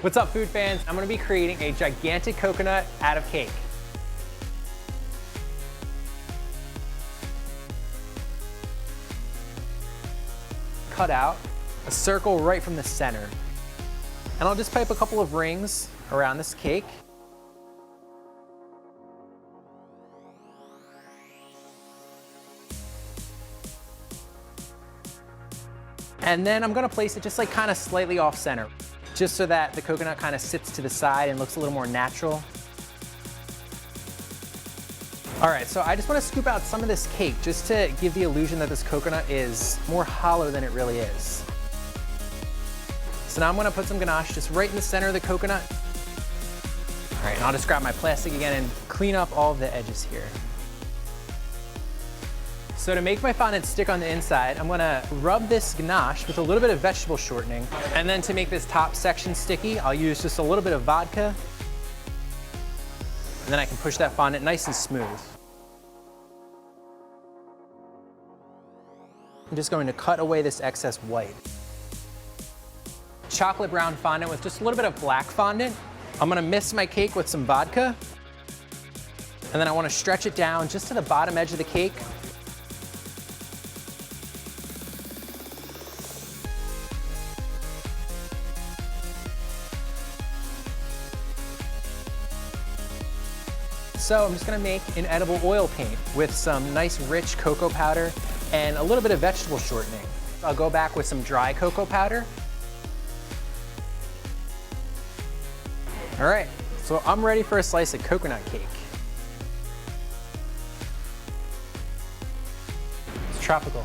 What's up, food fans? I'm gonna be creating a gigantic coconut out of cake. Cut out a circle right from the center. And I'll just pipe a couple of rings around this cake. And then I'm gonna place it just like kind of slightly off center, just so that the coconut kind of sits to the side and looks a little more natural. All right, so I just want to scoop out some of this cake just to give the illusion that this coconut is more hollow than it really is. So now I'm gonna put some ganache just right in the center of the coconut. All right, and I'll just grab my plastic again and clean up all of the edges here. So to make my fondant stick on the inside, I'm gonna rub this ganache with a little bit of vegetable shortening. And then to make this top section sticky, I'll use just a little bit of vodka. And then I can push that fondant nice and smooth. I'm just going to cut away this excess white. Chocolate brown fondant with just a little bit of black fondant. I'm gonna mist my cake with some vodka. And then I wanna stretch it down just to the bottom edge of the cake. So I'm just gonna make an edible oil paint with some nice rich cocoa powder and a little bit of vegetable shortening. I'll go back with some dry cocoa powder. All right, so I'm ready for a slice of coconut cake. It's tropical.